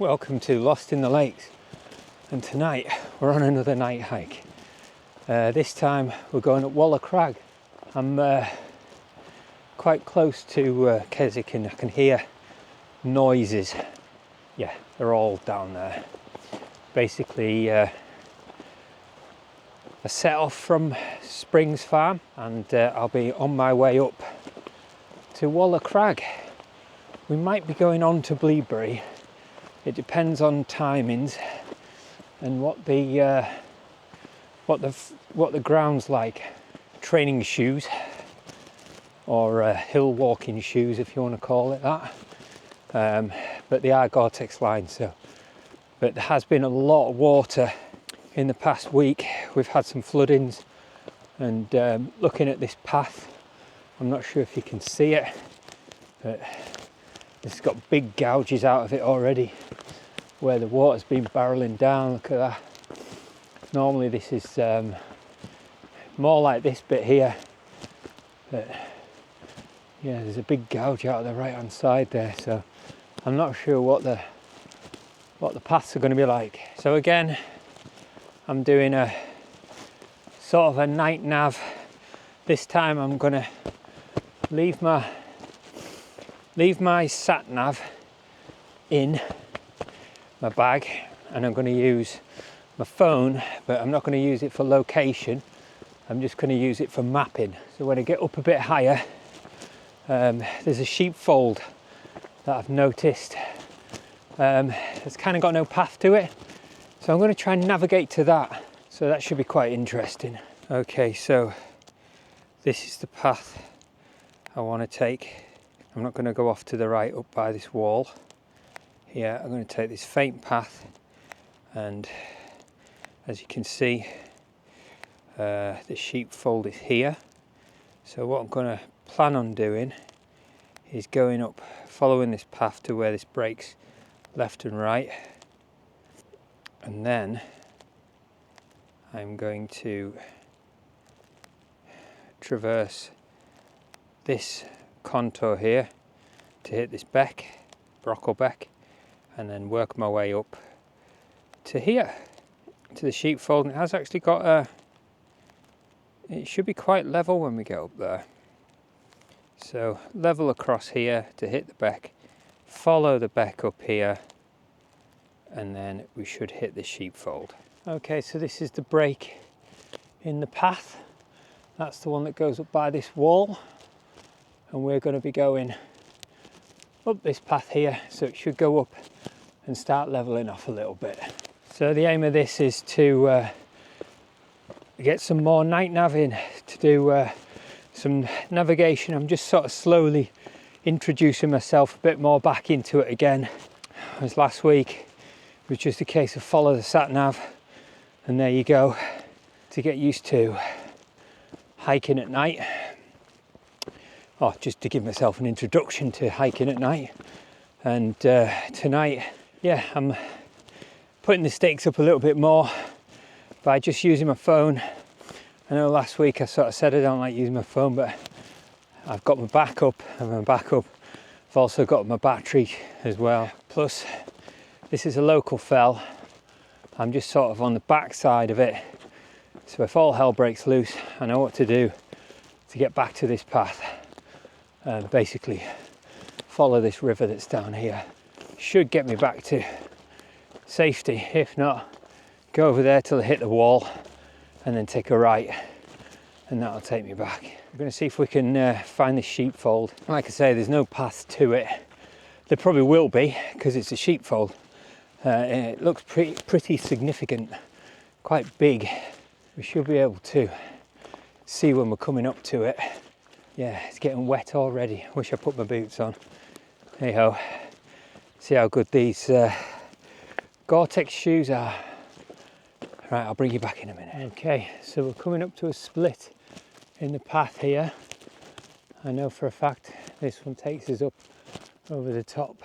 welcome to Lost in the Lakes, and tonight we're on another night hike. This time we're going up Walla Crag. I'm quite close to Keswick and I can hear noises. Yeah, they're all down there. Basically I set off from Springs Farm and I'll be on my way up to Walla Crag. We might be going on to Bleebury. It depends on timings and what the ground's like. Training shoes or hill walking shoes, if you want to call it that. But they are Gore-Tex lined. But there has been a lot of water in the past week. We've had some floodings, and looking at this path, I'm not sure if you can see it, but it's got big gouges out of it already where the water's been barreling down. Look at that. Normally this is more like this bit here, but yeah, there's a big gouge out of the right hand side there, so I'm not sure what the paths are going to be like. So again, I'm doing a sort of a night nav. This time I'm going to leave my sat nav in my bag, and I'm going to use my phone, but I'm not going to use it for location. I'm just going to use it for mapping. So when I get up a bit higher, there's a sheepfold that I've noticed. It's kind of got no path to it, so I'm going to try and navigate to that. So that should be quite interesting. Okay, so this is the path I want to take. I'm not going to go off to the right up by this wall here. I'm going to take this faint path, and as you can see, the sheepfold is here. So what I'm going to plan on doing is going up, following this path to where this breaks left and right, and then I'm going to traverse this contour here to hit this beck, Brocklebeck, and then work my way up to here, to the sheepfold. And it has actually got it should be quite level when we get up there. So level across here to hit the beck, follow the beck up here, and then we should hit the sheepfold. Okay, so this is the break in the path. That's the one that goes up by this wall, and we're going to be going up this path here, so it should go up and start leveling off a little bit. So the aim of this is to get some more night nav in, to do some navigation. I'm just sort of slowly introducing myself a bit more back into it again. As last week it was just a case of follow the sat nav, and there you go, to get used to hiking at night. Just to give myself an introduction to hiking at night. And tonight, yeah, I'm putting the stakes up a little bit more by just using my phone. I know last week I sort of said I don't like using my phone, but I've got my backup, and my backup, I've also got my battery as well. Plus, this is a local fell. I'm just sort of on the back side of it, so if all hell breaks loose, I know what to do to get back to this path. Basically follow this river that's down here. Should get me back to safety. If not, go over there till I hit the wall and then take a right, and that'll take me back. We're going to see if we can find this sheepfold. Like I say, there's no path to it. There probably will be, because it's a sheepfold. It looks pretty significant, quite big. We should be able to see when we're coming up to it. Yeah, it's getting wet already. Wish I put my boots on. Hey ho. See how good these Gore-Tex shoes are. Right, I'll bring you back in a minute. Okay, so we're coming up to a split in the path here. I know for a fact this one takes us up over the top.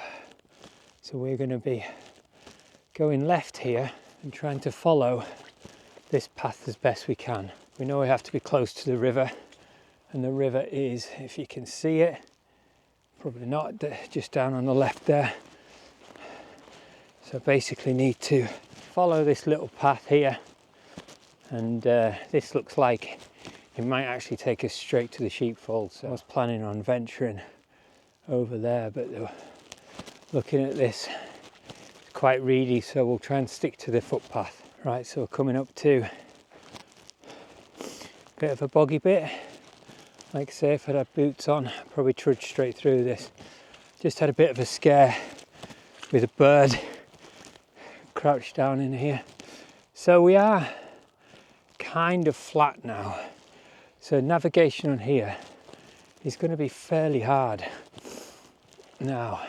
So we're going to be going left here and trying to follow this path as best we can. We know we have to be close to the river, and the river is, if you can see it, probably not, just down on the left there. So basically need to follow this little path here, and this looks like it might actually take us straight to the sheepfold. So I was planning on venturing over there, but looking at this, it's quite reedy, so we'll try and stick to the footpath. Right, so we're coming up to a bit of a boggy bit. Like I say, if I'd had boots on, I'd probably trudge straight through this. Just had a bit of a scare with a bird crouched down in here. So we are kind of flat now. So navigation on here is going to be fairly hard. Now,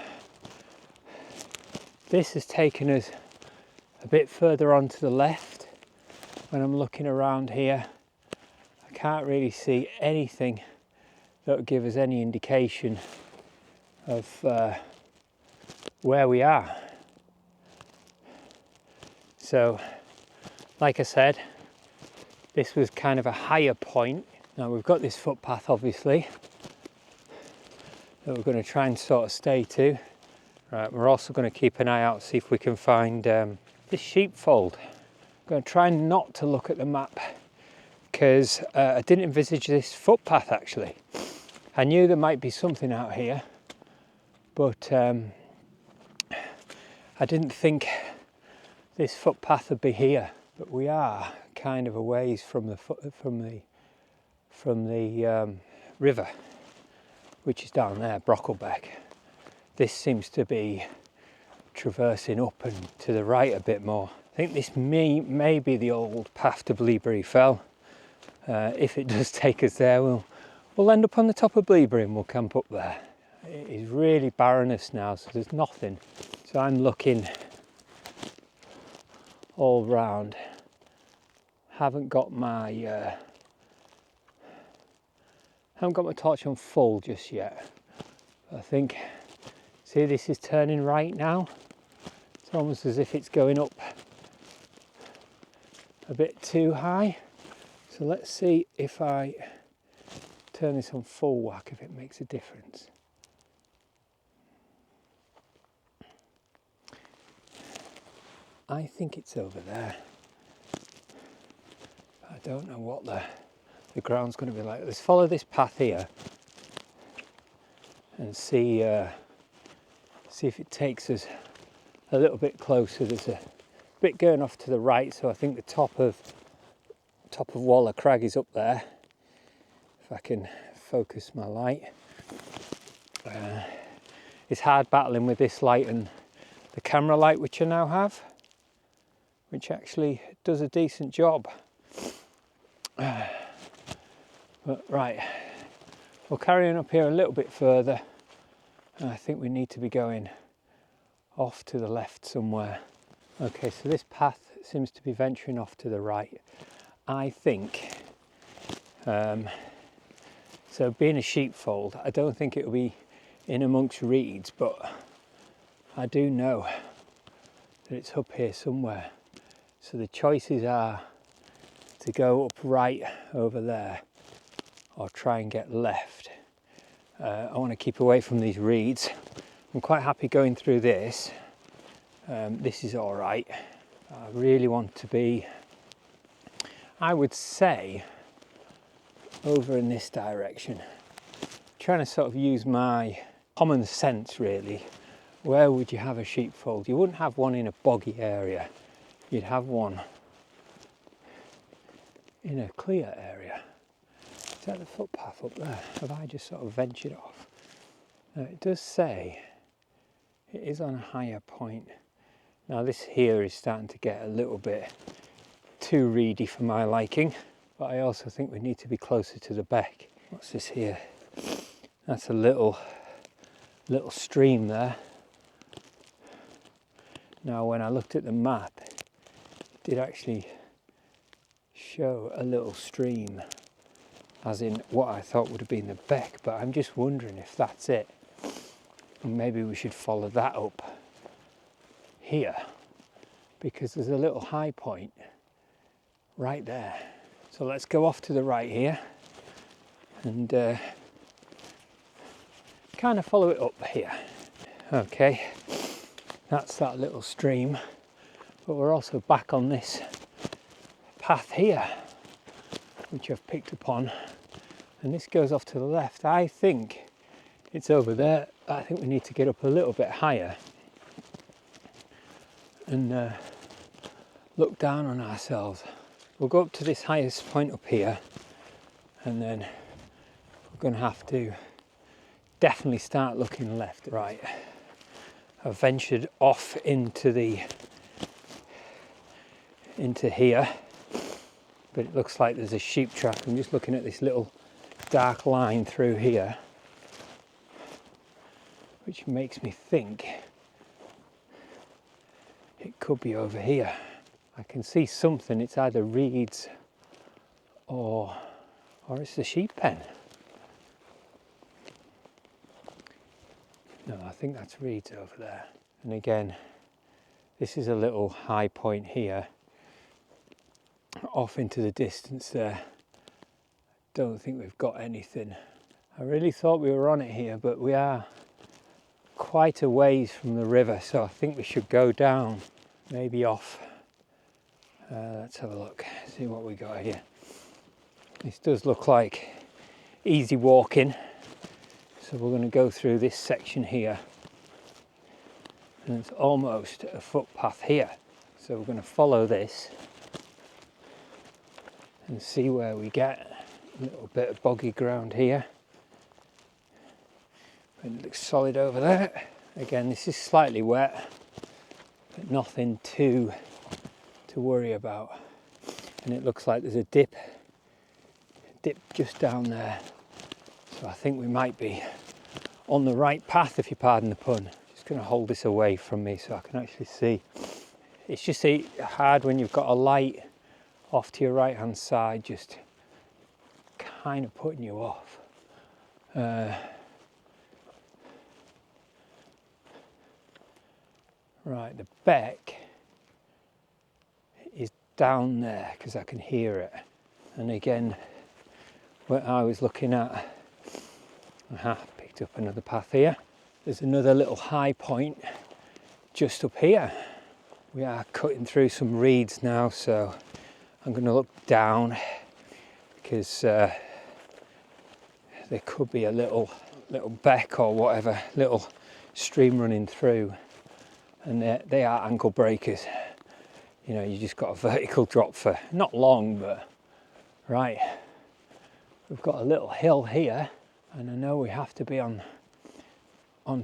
this has taken us a bit further on to the left. When I'm looking around here, I can't really see anything that would give us any indication of where we are. So, like I said, this was kind of a higher point. Now we've got this footpath, obviously, that we're going to try and sort of stay to. Right, we're also going to keep an eye out, see if we can find this sheepfold. I'm going to try not to look at the map, because I didn't envisage this footpath actually. I knew there might be something out here, but I didn't think this footpath would be here. But we are kind of a ways from the river, which is down there, Brocklebeck. This seems to be traversing up and to the right a bit more. I think this may be the old path to Bleaberry Fell. If it does take us there, we'll end up on the top of Bleaberry and we'll camp up there. It is really barrenness now, so there's nothing. So I'm looking all round. Haven't got my torch on full just yet. I think, see, this is turning right now. It's almost as if it's going up a bit too high. So let's see if I turn this on full whack, if it makes a difference. I think it's over there. I don't know what the ground's going to be like. Let's follow this path here and see if it takes us a little bit closer. There's a bit going off to the right, so I think the top of Waller Crag is up there. If I can focus my light. It's hard battling with this light and the camera light which I now have, which actually does a decent job. But right, we'll carry on up here a little bit further, and I think we need to be going off to the left somewhere. Okay, so this path seems to be venturing off to the right. I think, so being a sheepfold, I don't think it will be in amongst reeds, but I do know that it's up here somewhere. So the choices are to go up right over there or try and get left. I want to keep away from these reeds. I'm quite happy going through this. This is all right. I really want to be, I would say, over in this direction. Trying to sort of use my common sense really. Where would you have a sheepfold? You wouldn't have one in a boggy area. You'd have one in a clear area. Is that the footpath up there? Have I just sort of ventured off? Now it does say it is on a higher point. Now this here is starting to get a little bit too reedy for my liking, but I also think we need to be closer to the beck. What's this here? That's a little stream there. Now when I looked at the map, it did actually show a little stream, as in what I thought would have been the beck, but I'm just wondering if that's it. And maybe we should follow that up here, because there's a little high point right there. So let's go off to the right here and kind of follow it up here. Okay, That's that little stream, but we're also back on this path here, which I've picked up on, and this goes off to the left. I think it's over there. I think we need to get up a little bit higher and look down on ourselves. We'll go up to this highest point up here, and then we're going to have to definitely start looking left. Right, I've ventured off into here, but it looks like there's a sheep track. I'm just looking at this little dark line through here, which makes me think it could be over here. I can see something. It's either reeds or it's the sheep pen. No, I think that's reeds over there. And again, this is a little high point here, off into the distance there. Don't think we've got anything. I really thought we were on it here, but we are quite a ways from the river, so I think we should go down, maybe off. Let's have a look, see what we got here. This does look like easy walking, so we're going to go through this section here, and it's almost a footpath here, so we're going to follow this and see where we get. A little bit of boggy ground here, but it looks solid over there. Again, this is slightly wet, but nothing to worry about. And it looks like there's a dip just down there, so I think we might be on the right path, if you pardon the pun. Just going to hold this away from me so I can actually see. It's just hard when you've got a light off to your right hand side, just kind of putting you off. Right, the beck is down there because I can hear it. And again, what I was looking at, picked up another path here. There's another little high point just up here. We are cutting through some reeds now, so I'm going to look down because there could be a little beck or whatever, little stream running through, and they are ankle breakers. You know, you just got a vertical drop for not long, but right. We've got a little hill here, and I know we have to be on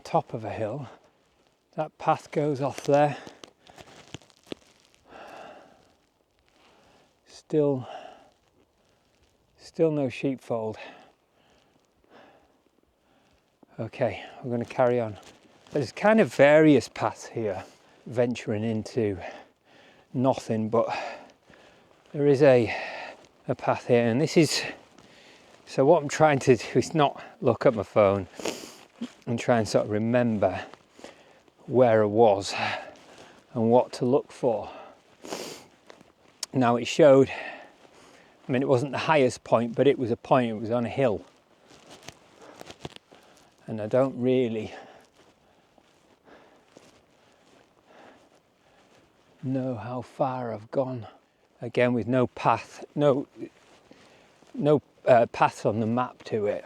top of a hill. That path goes off there. Still no sheepfold. Okay, we're going to carry on. There's kind of various paths here, venturing into nothing, but there is a path here, and this is, so what I'm trying to do is not look at my phone and try and sort of remember where I was and what to look for. Now it showed, I mean, it wasn't the highest point, but it was a point, it was on a hill. And I don't really know how far I've gone. Again, with no path, no path on the map to it.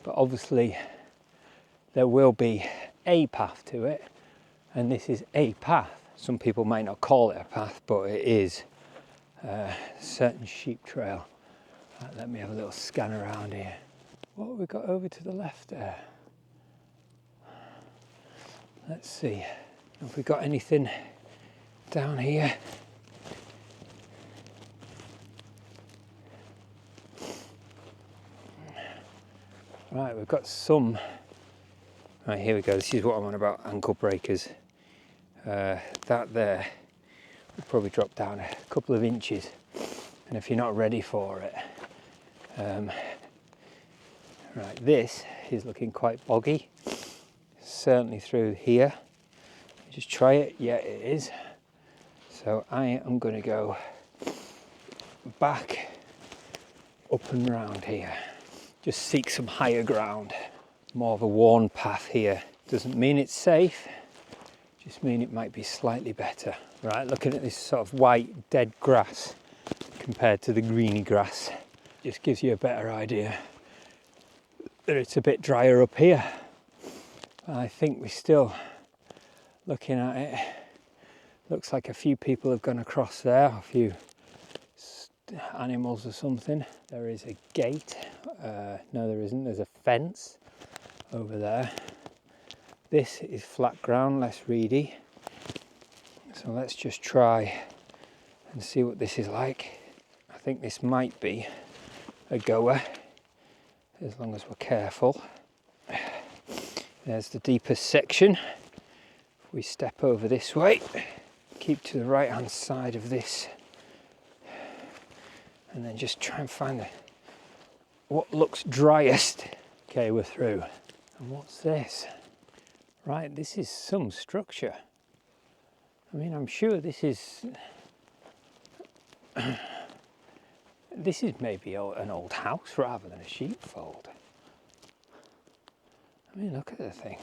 But obviously there will be a path to it, and this is a path. Some people might not call it a path, but it is a certain sheep trail. Right, let me have a little scan around here. What have we got over to the left there? Let's see. Have we got anything down here? Right, we've got some. Right, here we go. This is what I'm on about, ankle breakers. That there will probably drop down a couple of inches, and if you're not ready for it, right, this is looking quite boggy, certainly through here. Just try it. Yeah, it is. So I am going to go back up and round here, just seek some higher ground. More of a worn path here. Doesn't mean it's safe, just mean it might be slightly better. Right, looking at this sort of white dead grass compared to the greeny grass, just gives you a better idea that it's a bit drier up here. I think we're still looking at it. Looks like a few people have gone across there, a few animals or something. There is a gate. No, there isn't. There's a fence over there. This is flat ground, less reedy. So let's just try and see what this is like. I think this might be a goer, as long as we're careful. There's the deepest section. If we step over this way, keep to the right hand side of this, and then just try and find what looks driest. Okay, we're through. And what's this? Right, this is some structure. I mean, I'm sure this is maybe an old house rather than a sheepfold. I mean, look at the thing.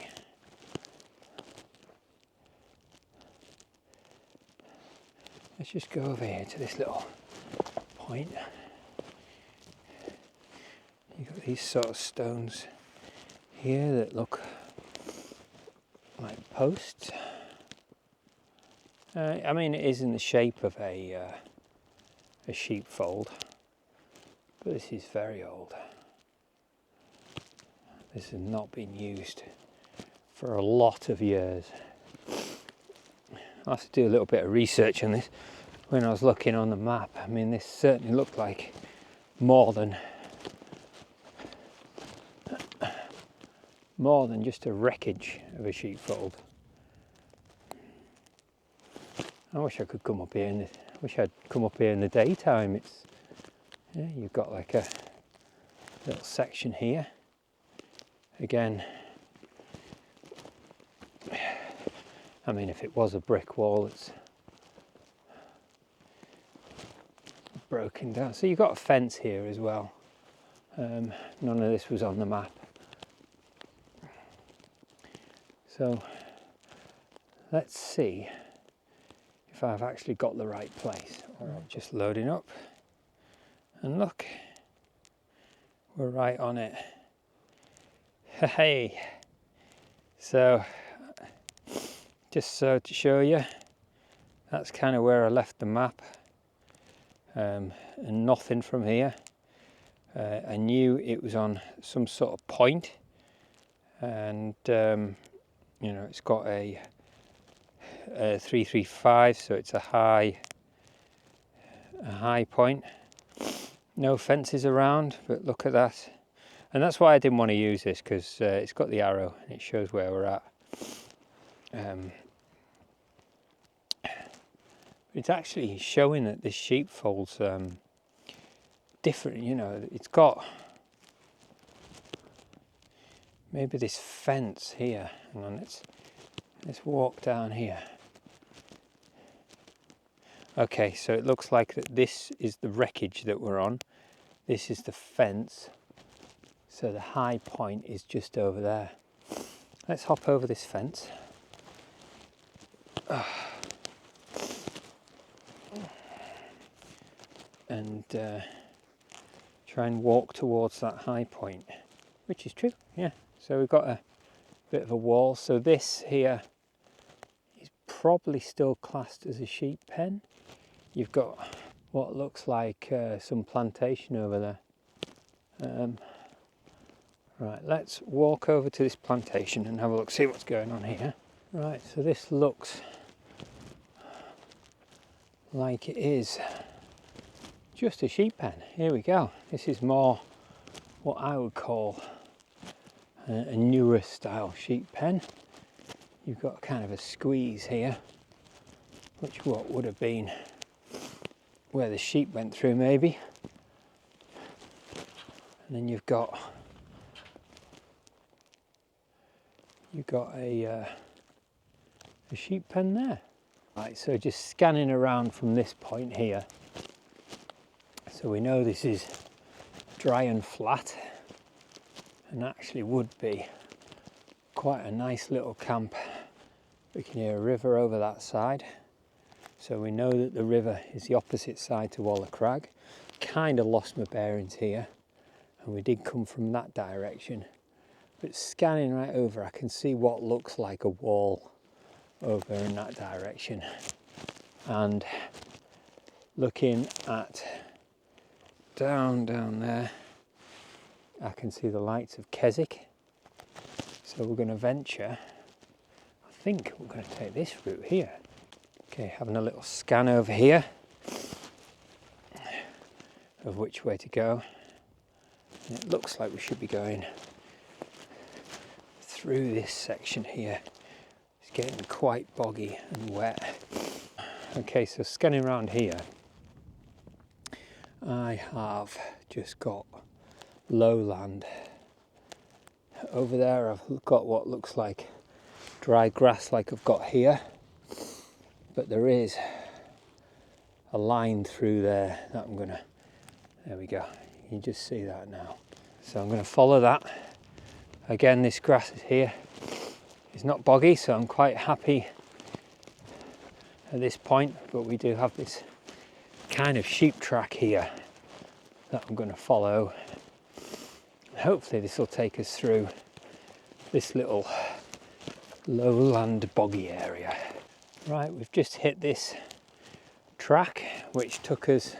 Let's just go over here to this little point. You've got these sort of stones here that look like posts. I mean, it is in the shape of a sheepfold, but this is very old. This has not been used for a lot of years. I have to do a little bit of research on this. When I was looking on the map, I mean, this certainly looked like more than just a wreckage of a sheepfold. I wish I could come up here I'd come up here in the daytime. Yeah, you've got like a little section here. Again, I mean, if it was a brick wall, it's broken down. So you've got a fence here as well. None of this was on the map. So let's see if I've actually got the right place. All right, just loading up, and look, we're right on it. Hey, so just so to show you, that's kind of where I left the map, and nothing from here. I knew it was on some sort of point, and you know, it's got a 335, so it's a high point. No fences around, but look at that. And that's why I didn't want to use this, because it's got the arrow and it shows where we're at. It's actually showing that this sheepfold's different, you know. It's got maybe this fence here. Hang on, let's walk down here. Okay, so it looks like that this is the wreckage that we're on. This is the fence. So the high point is just over there. Let's hop over this fence. And try and walk towards that high point, which is true, yeah. So we've got a bit of a wall. So this here is probably still classed as a sheep pen. You've got what looks like some plantation over there. Right, let's walk over to this plantation and have a look, see what's going on here. Right, so this looks like it is just a sheep pen. Here we go. This is more what I would call a newer style sheep pen. You've got kind of a squeeze here, which what would have been where the sheep went through maybe. And then you've got a sheep pen there. Right, so just scanning around from this point here. So we know this is dry and flat, and actually would be quite a nice little camp We can hear a river over that side. So we know that the river is the opposite side to Walla Crag. Kind of lost my bearings here, and we did come from that direction. But scanning right over, I can see what looks like a wall over in that direction. And looking at down there, I can see the lights of Keswick. So we're going to venture. I think we're going to take this route here. Okay, having a little scan over here of which way to go. And it looks like we should be going through this section here. It's getting quite boggy and wet. Okay, so scanning around here, I have just got lowland. Over there I've got what looks like dry grass like I've got here, but there is a line through there that I'm gonna, there we go, you can just see that now. So I'm gonna follow that. Again, this grass is here. It's not boggy, so I'm quite happy at this point, but we do have this kind of sheep track here that I'm gonna follow. Hopefully this will take us through this little lowland boggy area. Right, we've just hit this track which took us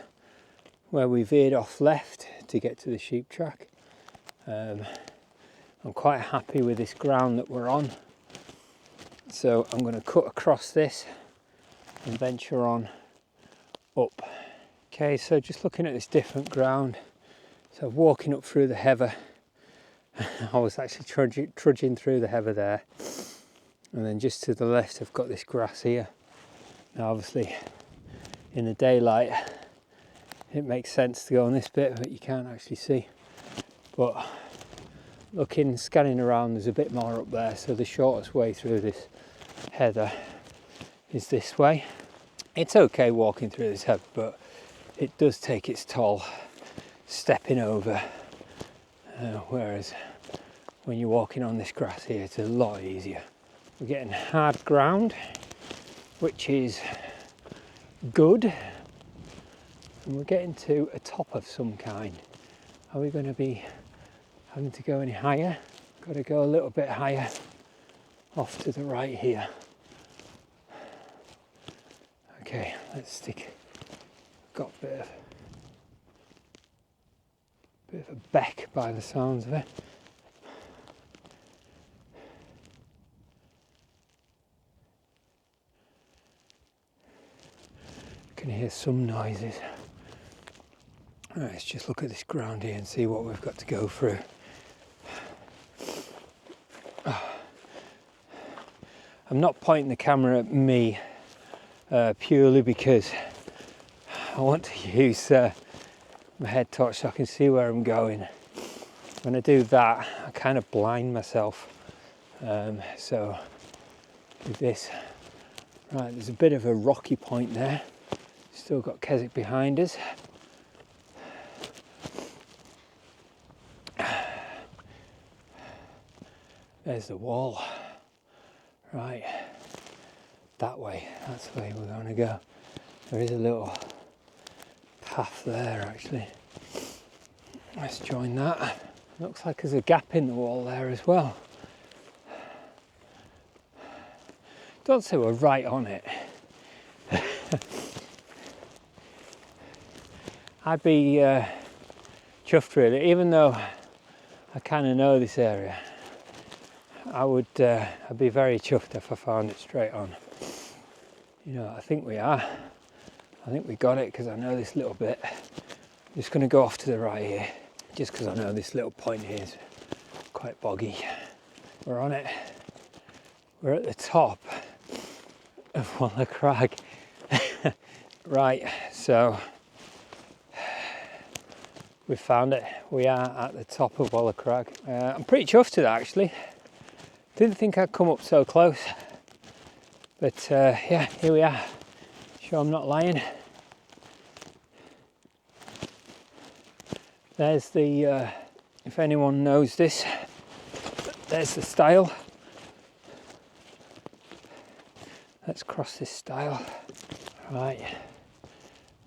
where we veered off left to get to the sheep track. I'm quite happy with this ground that we're on, so I'm going to cut across this and venture on up. Okay, so just looking at this different ground, so walking up through the heather. I was actually trudging through the heather there, and then just to the left I've got this grass here. Now obviously in the daylight it makes sense to go on this bit, but you can't actually see. But scanning around, there's a bit more up there, so the shortest way through this heather is this way. It's okay walking through this heather, but it does take its toll stepping over, whereas when you're walking on this grass here it's a lot easier. We're getting hard ground, which is good, and we're getting to a top of some kind. Are we going to be having to go any higher? Got to go a little bit higher off to the right here. Okay, let's stick. Got a bit of a beck by the sounds of it. I can hear some noises. Right, let's just look at this ground here and see what we've got to go through. I'm not pointing the camera at me purely because I want to use my head torch so I can see where I'm going. When I do that, I kind of blind myself. So with this, right, there's a bit of a rocky point there. Still got Keswick behind us. There's the wall. Right, that way, that's the way we're going to go. There is a little path there actually. Let's join that. Looks like there's a gap in the wall there as well. Don't say we're right on it. I'd be chuffed really, even though I kind of know this area. I'd be very chuffed if I found it straight on. You know, I think we are. I think we got it because I know this little bit. I'm just going to go off to the right here, just because I know this little point here is quite boggy. We're on it. We're at the top of Walla Crag. Right, so we found it. We are at the top of Walla Crag. I'm pretty chuffed with that actually. Didn't think I'd come up so close, but yeah, here we are. Sure I'm not lying. There's the, if anyone knows this, there's the stile. Let's cross this stile. Right,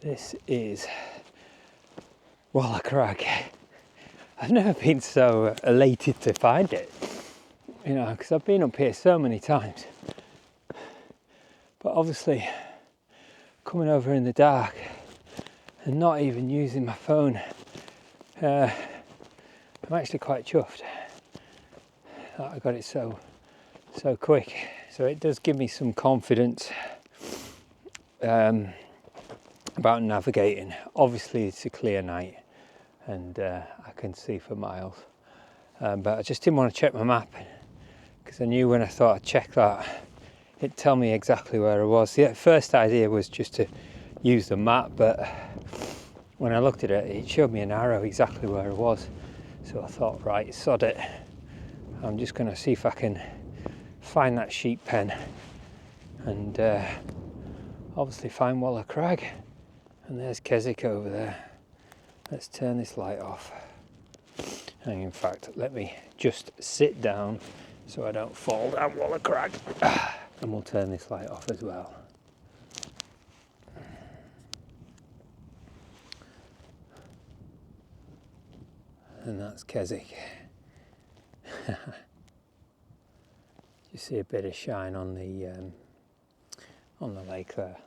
this is Walla Crag. I've never been so elated to find it, you know, because I've been up here so many times. But obviously, coming over in the dark and not even using my phone, I'm actually quite chuffed that I got it so quick. So it does give me some confidence about navigating. Obviously it's a clear night and I can see for miles, but I just didn't want to check my map because I knew when I thought I'd check that it'd tell me exactly where I was. The first idea was just to use the map, but when I looked at it, it showed me an arrow exactly where I was. So I thought, right, sod it, I'm just going to see if I can find that sheep pen and obviously find Walla Crag. And there's Keswick over there. Let's turn this light off. And in fact, let me just sit down so I don't fall down Walla Crag. And we'll turn this light off as well. And that's Keswick. You see a bit of shine on the lake there.